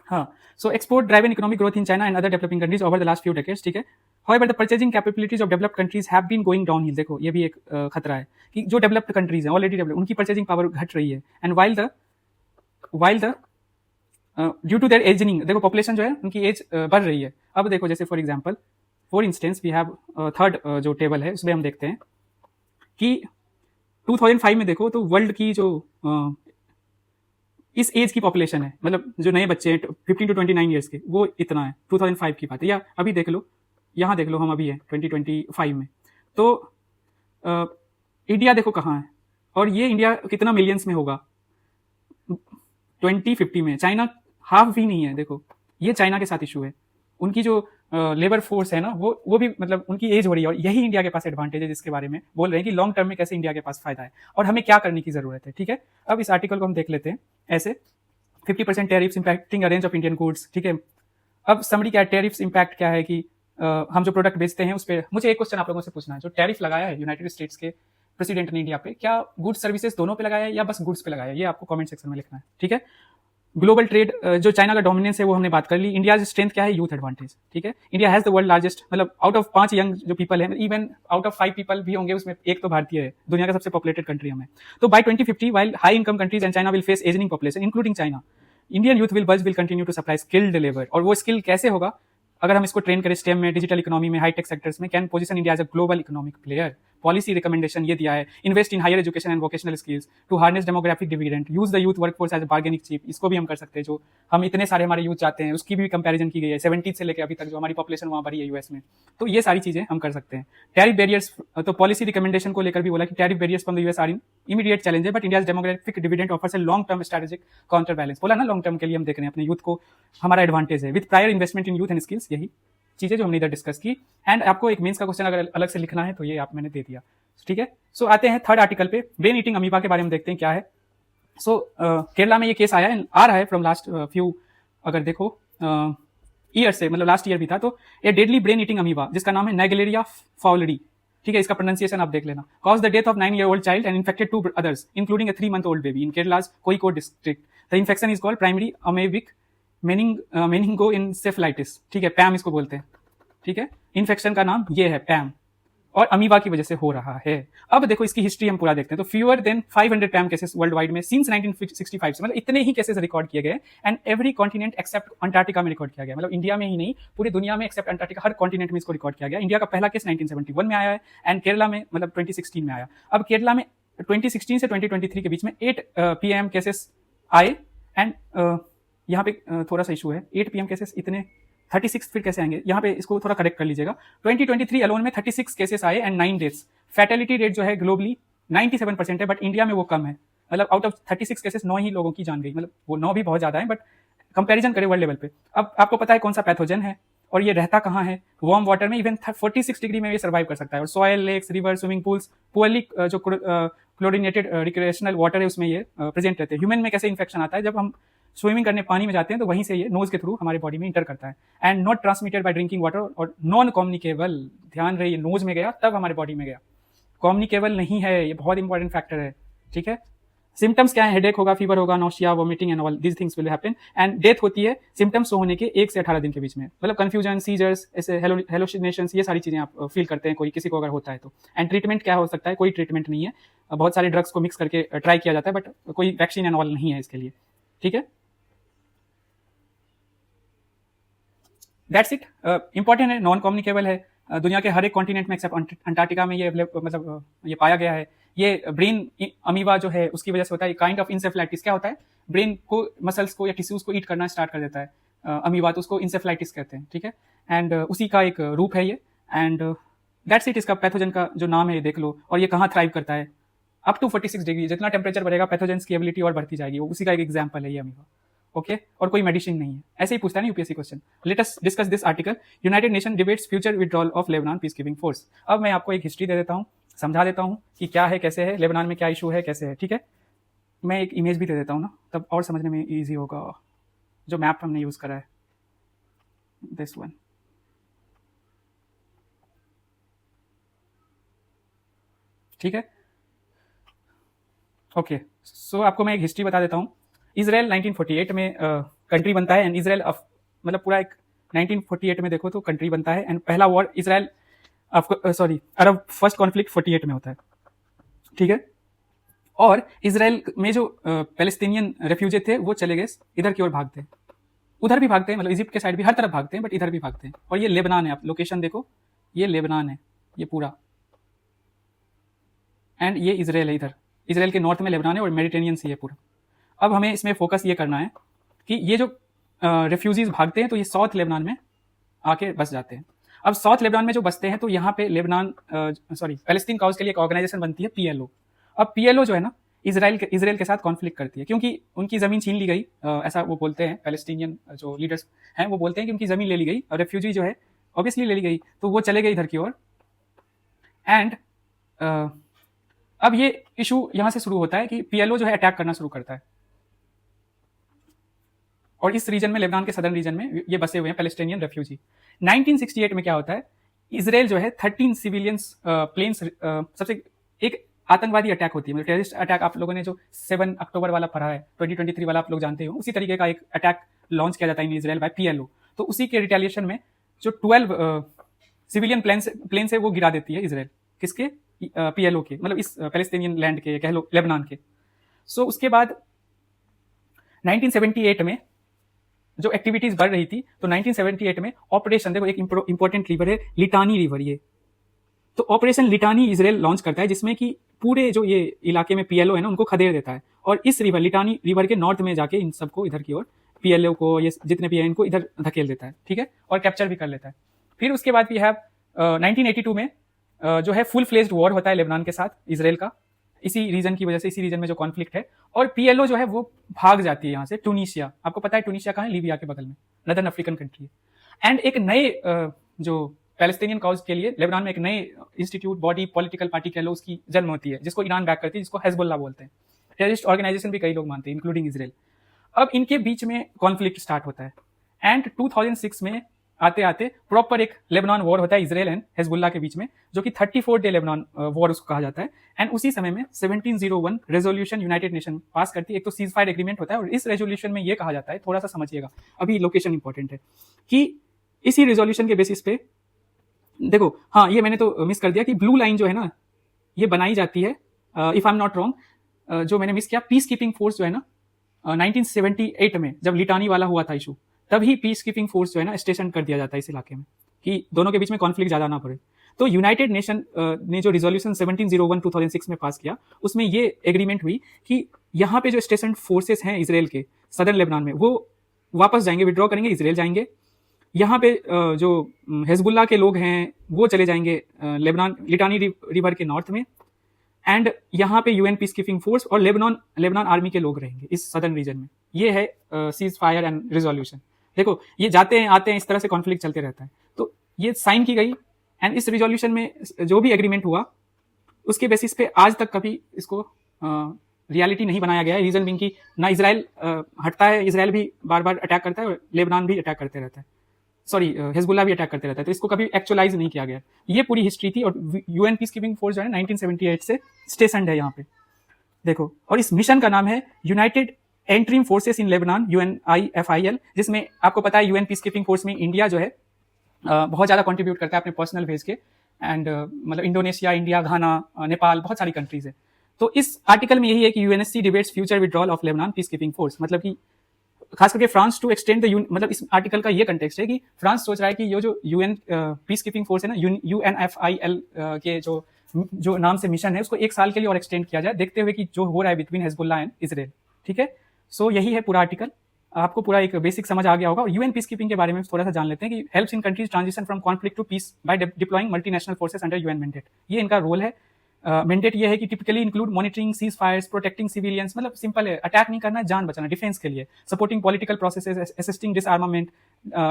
हाँ, so export driven economic growth in China and other developing countries over the last few decades, ठीक है। However, the purchasing capabilities of developed countries have been going downhill। देखो ये भी एक खतरा है कि जो डेवलप्ड कंट्रीज हैं, ऑलरेडी डेवलप, उनकी परचेजिंग पावर घट रही है, and while the due to their ageing, देखो पॉपुलेशन जो है उनकी एज बढ़ रही है। अब देखो जैसे for instance we have third जो टेबल है उसमें हम देखते हैं कि 2005 में देखो तो वर्ल्ड की जो इस एज की पॉपुलेशन है, मतलब जो नए बच्चे हैं 15 to 29 ईयर्स के, वो इतना है, 2005 की बात है। या अभी देख लो, यहाँ देख लो, हम अभी है 2025 में, तो इंडिया देखो कहाँ है, और ये इंडिया कितना मिलियंस में होगा 2050 में। चाइना हाफ भी नहीं है। देखो ये चाइना के साथ इशू है, उनकी जो लेबर फोर्स है ना वो भी मतलब उनकी एज हो रही है, और यही इंडिया के पास एडवांटेज है जिसके बारे में बोल रहे हैं कि लॉन्ग टर्म में कैसे इंडिया के पास फायदा है और हमें क्या करने की जरूरत है, ठीक है। अब इस आर्टिकल को हम देख लेते हैं ऐसे 50% tariffs impacting a range of Indian goods, ठीक है। अब समरी क्या है, टैरिफ्स इम्पैक्ट क्या है कि हम जो प्रोडक्ट बेचते हैं उस पर, मुझे एक क्वेश्चन आप लोगों से पूछना है, जो टैरिफ लगाया है यूनाइटेड स्टेट्स के प्रेसिडेंट ने इंडिया पे, क्या गुड्स सर्विसेज दोनों पे लगाया है या बस गुड्स पे लगाया है, ये आपको कमेंट सेक्शन में लिखना है, ठीक है। ग्लोबल ट्रेड, जो चाइना का डोमिनेंस है वो हमने बात कर ली। इंडिया स्ट्रेंथ क्या है, यूथ एडवांटेज, ठीक है। India has the world largest, मतलब आउट ऑफ 5 यंग जो पीपल है, इवन आउट ऑफ 5 पीपल भी होंगे उसमें एक तो भारतीय है, दुनिया का सबसे पॉपुलेटेड कंट्री हमें। तो by 2050 while high income countries and China will face ageing population including China, Indian youth will continue to supply skilled labour. और वो स्किल कैसे होगा, अगर हम इसको ट्रेन करें स्टेम में, डिजिटल इकोनॉमी में, हाईटेक सेक्टर्स में, can position India as a global economic player. Policy recommendation ये दिया है, invest in higher education and vocational skills to harness demographic dividend, use the youth workforce as bargaining chip, इसको भी हम कर सकते हैं। जो हम इतने सारे हमारे यूथ जाते हैं उसकी भी कंपैरिजन की गई है, 70 से लेकर अभी तक जो हमारी पॉपुलेशन वहां बढ़ी है यूएस में, तो ये सारी चीजें हम कर सकते हैं। टैरिफ बैरियर्स, तो पॉलिसी रिकमेंडेशन को लेकर भी बोला कि tariff barriers from the US are in immediate challenge है, but India's demographic dividend offers a long term strategic counter balance, बोला ना लॉन्ग टर्म के लिए हम देख रहे हैं अपने यूथ को, हमारा एडवांटेज है with prior investment in youth and skills, यही चीजें जो हमने इधर डिस्कस की। एंड आपको एक मेंस का क्वेश्चन अगर अलग से लिखना है तो ये आप मैंने दे दिया, ठीक है। सो आते हैं थर्ड आर्टिकल पे, ब्रेन ईटिंग अमीबा के बारे में देखते हैं क्या है। सो केरला में ये केस आया आ रहा है फ्रॉम लास्ट फ्यू, अगर देखो ईयर से, मतलब लास्ट ईयर भी था। तो ये डेडली ब्रेन ईटिंग अमीबा जिसका नाम है नाइगेलेरिया फाउलरी, ठीक है, इसका प्रोनाउंसिएशन आप देख लेना, cause the death of 9-year-old child and infected 2 others including a 3-month-old baby in Kerala's Kozhikode district. The infection is called primary amoebic meningoencephalitis, ठीक है, पैम इसको बोलते हैं, ठीक है। इन्फेक्शन का नाम ये है पैम, और अमीबा की वजह से हो रहा है। अब देखो इसकी हिस्ट्री हम पूरा देखते हैं। तो fewer than 500 PAM cases worldwide में सिंस 1965 से, मतलब इतने ही केसेस रिकॉर्ड किए गए, and every continent except Antarctica में रिकॉर्ड किया गया, मतलब इंडिया में ही नहीं पूरी दुनिया में एक्सेप्ट अंटार्कटिका, हर कॉन्टिनेंट में इसको रिकॉर्ड किया गया। इंडिया का पहला केस 1971 में आया है, एंड केरला में मतलब 2016 में आया। अब केरला में 2016 से 2023 के बीच में 8 PM केसेस आए, एंड यहाँ पे थोड़ा सा इशू है, 8 PM केसेस इतने 36 फिर कैसे आएंगे, यहाँ पे इसको थोड़ा करेक्ट कर लीजिएगा। 2023 अलोन में 36 केसेस आए एंड 9 डेथ्स। फैटेलिटी रेट जो है ग्लोबली 97% है, बट इंडिया में वो कम है, मतलब आउट ऑफ 36 केसेस 9 ही लोगों की जान गई, मतलब वो 9 भी बहुत ज्यादा है, बट कंपैरिजन करें वर्ल्ड लेवल पे। अब आपको पता है कौन सा पैथोजन है और ये रहता कहाँ है, वार्म वाटर में, इवन 46 डिग्री में ये सर्वाइव कर सकता है, और soil, lakes, river, swimming pools, poorly जो क्लोरिनेटेड रिक्रिएशनल वाटर है उसमें ये प्रेजेंट रहते हैं। ह्यूमन में कैसे इन्फेक्शन आता है, जब हम स्विमिंग करने पानी में जाते हैं तो वहीं से ये नोज के थ्रू हमारे बॉडी में इंटर करता है, and not transmitted by drinking water, और नॉन कम्युनिकेबल, ध्यान रहे, ये नोज में गया तब हमारे बॉडी में गया, कम्युनिकेबल नहीं है, ये बहुत इंपॉर्टेंट फैक्टर है, ठीक है। सिम्टम्स क्या है, हेडेक होगा, फीवर होगा, nausea, vomiting and all these things will happen, and death होती है सिम्टम्स होने के 1 से 18 दिन के बीच में, मतलब कंफ्यूजन, सीजर्स, ऐसे हेलोसिनेशंस, ये सारी चीजें आप फील करते हैं कोई किसी को अगर होता है तो। एंड ट्रीटमेंट क्या हो सकता है, कोई ट्रीटमेंट नहीं है, बहुत सारे ड्रग्स को मिक्स करके ट्राई किया जाता है, बट कोई वैक्सीन एंड ऑल नहीं है इसके लिए, ठीक है। दैट्स इट, इंपॉर्टेंट है, नॉन कम्युनिकेबल है, दुनिया के हर एक कॉन्टिनेंट में एक्सेप्ट अंटार्कटिका में ये मतलब ये पाया गया है। ये ब्रेन अमीबा जो है उसकी वजह से होता है, काइंड ऑफ इंसेफेलाइटिस। क्या होता है, ब्रेन को, मसल्स को या टिश्यूज को ईट करना स्टार्ट कर देता है अमीबा, तो उसको इंसेफेलाइटिस कहते हैं, ठीक है। एंड उसी का एक रूप है ये, एंड दैट्स इट, इसका पैथोजन का जो नाम है ये देख लो, और ये कहाँ थ्राइव करता है, अप टू 46 डिग्री, जितना टेम्परेचर बढ़ेगा पैथोजेंस की एबिलिटी और बढ़ती जाएगी, उसी का एक एग्जाम्पल है ये अमीबा, ओके। और कोई मेडिसिन नहीं है, ऐसे ही पूछता है ना UPSC question. Let us discuss this article, United nation debates future withdrawal of Lebanon peace keeping force. अब मैं आपको एक हिस्ट्री दे देता हूँ, समझा देता हूँ कि क्या है, कैसे है, लेबनान में क्या इशू है, कैसे है, ठीक है। मैं एक इमेज भी दे देता हूँ ना, तब और समझने में ईजी होगा, जो मैप हमने यूज करा है, दिस वन, ठीक है, ओके। सो आपको मैं एक हिस्ट्री बता देता हूँ। इजराइल 1948 में कंट्री बनता है, एंड इजराइल मतलब पूरा एक 1948 में देखो तो कंट्री बनता है, एंड पहला वॉर इजराइल अरब फर्स्ट कॉन्फ्लिक्ट 48 में होता है, ठीक है। और इजराइल में जो पैलेस्टीनियन रेफ्यूजे थे वो चले गए इधर की ओर, भागते हैं, उधर भी भागते हैं, मतलब इजिप्ट के साइड भी, हर तरफ भागते हैं, बट इधर भी भागते हैं। और ये लेबनान है, आप लोकेशन देखो, ये लेबनान है ये पूरा, एंड ये इजराइल है इधर, इजराइल के नॉर्थ में लेबनान है और मेडिटेरियन सी है पूरा। अब हमें इसमें फोकस ये करना है कि ये जो रेफ्यूजीज भागते हैं तो ये साउथ लेबनान में आके बस जाते हैं। अब साउथ लेबनान में जो बसते हैं तो यहाँ पे लेबनान पैलेस्टीन काउज के लिए एक ऑर्गेनाइजेशन बनती है, पीएलओ। अब पीएलओ जो है ना इजराइल के साथ कॉन्फ्लिक्ट करती है, क्योंकि उनकी जमीन छीन ली गई, ऐसा वो बोलते हैं, पैलेस्टीनियन जो लीडर्स हैं वो बोलते हैं कि उनकी जमीन ले ली गई, और रेफ्यूजी जो है ऑब्वियसली ले ली गई, तो वो चले गए इधर की ओर। एंड अब ये इशू यहाँ से शुरू होता है कि पीएलओ जो है अटैक करना शुरू करता है, और इस रीजन में, लेबनान के सदर्न रीजन में ये बसे हुए हैं पैलेस्टीनियन रेफ्यूजी। 1968 में क्या होता है, इसराइल जो है 13 सिविलियंस प्लेन्स, सबसे एक आतंकवादी अटैक होती है, मतलब टेररिस्ट अटैक। आप लोगों ने जो 7 अक्टूबर वाला पढ़ा है, 2023 वाला आप लोग जानते हो, उसी तरीके का एक अटैक लॉन्च किया जाता है इन इसराइल बाय PLO। तो उसी के रिटेलिएशन में जो 12 सिविलियन प्लेन से वो गिरा देती है इसराइल, किसके, PLO के, मतलब इस पैलेस्टीनियन लैंड के, कह लो लेबनान के। सो उसके बाद 1978 में जो एक्टिविटीज बढ़ रही थी, तो 1978 में ऑपरेशन, देखो एक इंपॉर्टेंट रिवर है लिटानी रिवर, ये तो ऑपरेशन लिटानी इसराइल लॉन्च करता है, जिसमें कि पूरे जो ये इलाके में PLO है ना, उनको खदेड़ देता है, और इस रिवर लिटानी रिवर के नॉर्थ में जाके इन सबको इधर की ओर, PLO को, ये जितने भी है इनको इधर धकेल देता है, ठीक है, और कैप्चर भी कर लेता है। फिर उसके बाद वी हैव 1982 में जो है फुल फ्लेज्ड वॉर होता है लेबनान के साथ इसराइल का, इसी रीजन की वजह से, इसी रीजन में जो कॉन्फ्लिक्ट है, और PLO जो है वो भाग जाती है यहाँ से टूनिशिया। आपको पता है टूनिशिया कहाँ है, लीबिया के बगल में, नदर्न अफ्रीकन कंट्री है। एंड एक नए जो पैलेस्टीनियन कॉज के लिए लेबनान में एक नए इंस्टीट्यूट, बॉडी, पॉलिटिकल पार्टी कह लो, उसकी जन्म होती है, जिसको ईरान बैक करती है, जिसको हेजबुल्ला बोलते हैं। टेररिस्ट ऑर्गेनाइजेशन भी कई लोग मानते हैं, इंक्लूडिंग इसराइल। अब इनके बीच में कॉन्फ्लिक्ट स्टार्ट होता है, एंड 2006 में आते आते प्रॉपर एक लेबनान वॉर होता है इसराइल एंड हेजबुल्ला के बीच में, जो कि 34 डे लेबनान वॉर उसको कहा जाता है। एंड उसी समय में 1701 रेजोल्यूशन यूनाइटेड नेशन पास करती है। एक तो सीज फायर एग्रीमेंट होता है, और इस रेजोल्यूशन में ये कहा जाता है, थोड़ा सा समझिएगा, अभी लोकेशन इंपॉर्टेंट है, कि इसी रेजोल्यूशन के बेसिस पे, देखो हाँ ये मैंने तो मिस कर दिया कि ब्लू लाइन जो है ना, ये बनाई जाती है, if I am not wrong, जो मैंने मिस किया, पीस कीपिंग फोर्स जो है ना, 1978 में जब लिटानी वाला हुआ था इशू, तभी पीस कीपिंग फोर्स जो है ना स्टेशन कर दिया जाता है इस इलाके में, कि दोनों के बीच में कॉन्फ्लिक्ट ज्यादा ना पड़े। तो यूनाइटेड नेशन ने जो रिजोल्यूशन 1701 2006 में पास किया, उसमें ये एग्रीमेंट हुई कि यहाँ पे जो स्टेशन फोर्सेस हैं इसराइल के सदर्न लेबनान में, वो वापस जाएंगे, विड्रॉ करेंगे, इसराइल जाएंगे। यहाँ पे जो हिजबुल्लाह के लोग हैं वो चले जाएंगे लेबनान, लिटानी रिवर के नॉर्थ में, एंड यहाँ पे UN पीस कीपिंग फोर्स और लेबनान आर्मी के लोग रहेंगे इस सदर्न रीजन में। ये है सीज फायर एंड रिजोल्यूशन। देखो ये जाते हैं आते हैं, इस तरह से कॉन्फ्लिक्ट चलते रहता है। तो ये साइन की गई, एंड इस रिजोल्यूशन में जो भी एग्रीमेंट हुआ, उसके बेसिस पे आज तक कभी इसको रियलिटी नहीं बनाया गया है। रीजन बिंग की ना इसराइल हटता है, इसराइल भी बार बार अटैक करता है, और लेबनान भी अटैक करते रहता है, सॉरी हिजबुल्लाह भी अटैक करते रहता है, तो इसको कभी एक्चुअलाइज नहीं किया गया। ये पूरी हिस्ट्री थी, और UN पीस कीपिंग फोर्स जो है 1978 से स्टेशनड है यहाँ पे, देखो। और इस मिशन का नाम है United interim forces in Lebanon, UNIFIL, जिसमें आपको पता है UN पीस कीपिंग फोर्स में इंडिया जो है बहुत ज्यादा कंट्रीब्यूट करता है अपने पर्सनल भेज के, एंड मतलब इंडोनेशिया, इंडिया, घाना, नेपाल, बहुत सारी कंट्रीज है। तो इस आर्टिकल में यही है कि UNSC debates future withdrawal of Lebanon peace keeping force, मतलब कि खास करके फ्रांस टू एक्सटेंड द, मतलब इस आर्टिकल का ये कंटेक्स्ट है कि फ्रांस सोच रहा है कि ये जो UN पीस कीपिंग फोर्स है ना, UNFIL के जो नाम से मिशन है, उसको 1 साल के लिए और एक्सटेंड किया जाए, देखते हुए कि जो हो रहा है बिटवीन हिजबुल्लाह एंड इसराइल, ठीक है। सो यही है पूरा आर्टिकल, आपको पूरा एक बेसिक समझ आ गया होगा। UN पीस कीपिंग के बारे में थोड़ा सा जान लेते हैं कि helps in countries transition from conflict to peace by deploying multinational forces under UN mandate. ये इनका रोल है। मैंडेट ये है कि typically include monitoring ceasefires, protecting civilians, मतलब सिंपल है, अटैक नहीं करना, जान बचाना, डिफेंस के लिए, supporting political processes, assisting disarmament,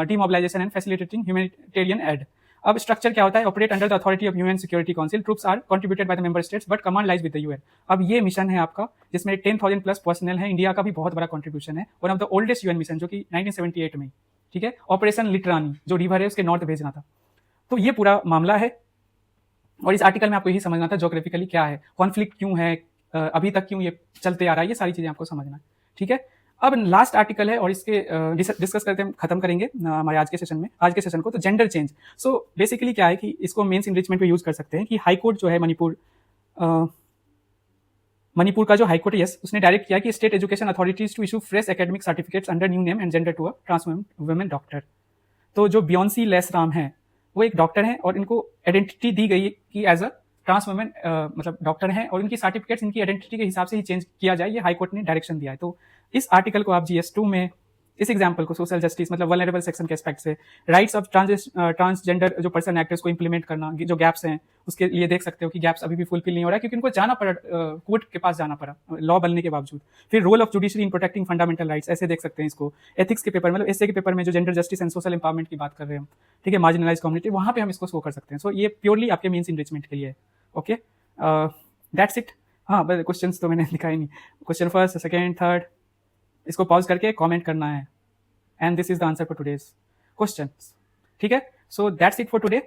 demobilisation and facilitating humanitarian aid. अब स्ट्रक्चर क्या होता है, operate under the authority of UN security council, troops are contributed by the member states but command lies with the UN। अब ये mission है आपका, जिसमें 10,000 plus personal है, इंडिया का भी बहुत बड़ा कंट्रीब्यूशन है, one of the oldest UN mission, जो कि 1978 में, ठीक है। ऑपरेशन लिटरानी, जो रिवर है उसके नॉर्थ भेजना था। तो ये पूरा मामला है, और इस आर्टिकल में आपको यही समझना था ज्योग्राफिकली क्या है, कॉन्फ्लिक्ट क्यों है, अभी तक क्यों ये चलते आ रहा है, ये सारी चीजें आपको समझना है, ठीक है। अब लास्ट आर्टिकल है, और इसके डिस्कस करते हम खत्म करेंगे हमारे आज के सेशन को। तो जेंडर चेंज, सो बेसिकली क्या है कि इसको मेंस इनरिचमेंट में यूज कर सकते हैं कि हाई कोर्ट जो है मणिपुर का जो हाई कोर्ट, यस, उसने डायरेक्ट किया कि state education authorities to issue fresh academic certificates under new name and gender to a trans women doctor. तो जो बियॉन्सी लेसराम है वो एक डॉक्टर हैं, और इनको आइडेंटिटी दी गई कि एज अ ट्रांस वुमेन मतलब डॉक्टर हैं, और इनकी सर्टिफिकेट्स इनकी आइडेंटिटी के हिसाब से ही चेंज किया जाए, ये हाई कोर्ट ने डायरेक्शन दिया है। तो इस आर्टिकल को आप GS2 में, इस एग्जाम्पल को सोशल जस्टिस मतलब वल्नरेबल सेक्शन के एस्पेक्ट से, राइट्स ऑफ ट्रांसजेंडर जो पर्सन एक्टर्स को इंप्लीमेंट करना, जो गैप्स हैं उसके लिए देख सकते हो कि गैप्स अभी भी फुलफिल नहीं हो रहा है, क्योंकि उनको जाना पड़ा, कोर्ट के पास जाना पड़ा लॉ बनने के बावजूद। फिर role of judiciary in protecting fundamental rights, ऐसे देख सकते हैं इसको। एथिक्स के पेपर, मतलब एसए के पेपर में जो gender justice and social empowerment की बात कर रहे हैं हम, ठीक है, मार्जिनलाइज कम्युनिटी, वहां पे हम इसको शो कर सकते हैं। सो ये प्योरली आपके मीन्स इनरिचमेंट के लिए है। Okay, that's it. हाँ बस क्वेश्चंस तो मैंने दिखाए नहीं, क्वेश्चन फर्स्ट, सेकेंड, थर्ड, इसको पॉज करके कमेंट करना है। And this is the answer for today's question. ठीक है, so that's it for today.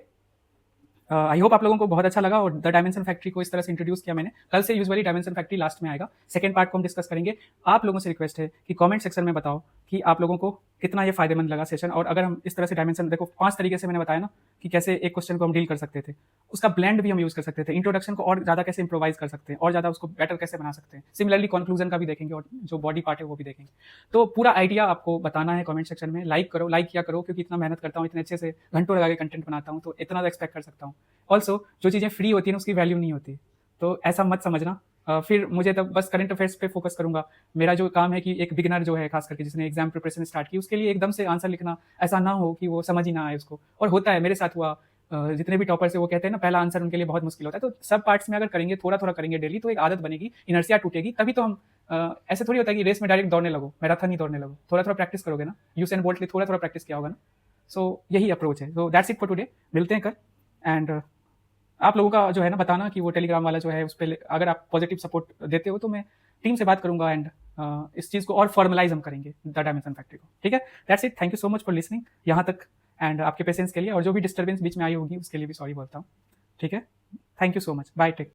I hope आप लोगों को बहुत अच्छा लगा और द डायमेंशन फैक्ट्री को इस तरह से इंट्रोड्यूस किया मैंने। कल से यूजुअली डायमेंशन फैक्ट्री लास्ट में आएगा, सेकंड पार्ट को हम डिस्कस करेंगे। आप लोगों से रिक्वेस्ट है कि कमेंट सेक्शन में बताओ कि आप लोगों को कितना ये फायदेमंद लगा सेशन, और अगर हम इस तरह से डायमेंशन, देखो 5 तरीके से मैंने बताया ना कि कैसे एक क्वेश्चन को हम डील कर सकते थे, उसका ब्लेंड भी हम यूज कर सकते थे, इंट्रोडक्शन को और ज़्यादा कैसे इंप्रोवाइज कर सकते हैं और ज़्यादा उसको बेटर कैसे बना सकते हैं, सिमिलरली कंक्लूजन का भी देखेंगे और जो बॉडी पार्ट है वो भी देखेंगे। तो पूरा आइडिया आपको बताना है कमेंट सेक्शन में। लाइक करो, लाइक किया करो, क्योंकि इतना मेहनत करता हूँ, इतने अच्छे से घंटों लगा के कंटेंट बनाता हूँ, तो इतना तो एक्सपेक्ट कर सकता हूँ। ऑल्सो जो चीज़ें फ्री होती हैं उसकी वैल्यू नहीं होती, तो ऐसा मत समझना। फिर मुझे तब बस करंट अफेयर्स पे फोकस करूंगा। मेरा जो काम है कि एक बिगिनर जो है, खास करके जिसने एग्जाम प्रिपरेशन स्टार्ट की, उसके लिए एकदम से आंसर लिखना ऐसा ना हो कि वो समझ ही ना आए उसको। और होता है, मेरे साथ हुआ। जितने भी टॉपर्स है वो कहते हैं ना, पहला आंसर उनके लिए बहुत मुश्किल होता है। तो सब पार्ट्स में अगर करेंगे, थोड़ा थोड़ा करेंगे डेली, तो एक आदत बनेगी, इनर्सिया टूटेगी, तभी तो हम ऐसे थोड़ी होता है कि रेस में डायरेक्ट दौड़ने लगो, मैराथन ही दौड़ने लगो। थोड़ा थोड़ा प्रैक्टिस करोगे ना, यूसेन बोल्ट ने थोड़ा थोड़ा प्रैक्टिस किया होगा ना। सो यही अप्रोच है। So that's it for today, मिलते हैं कल। एंड आप लोगों का जो है ना बताना कि वो टेलीग्राम वाला जो है उस पर अगर आप पॉजिटिव सपोर्ट देते हो तो मैं टीम से बात करूंगा एंड इस चीज़ को और फॉर्मलाइज हम करेंगे द डायमेंशन फैक्ट्री को। ठीक है, that's it. Thank you so much for listening यहाँ तक, एंड आपके पेशेंस के लिए, और जो भी डिस्टर्बेंस बीच में आई होगी उसके लिए भी सॉरी बोलता हूँ। ठीक है, thank you so much, bye, take.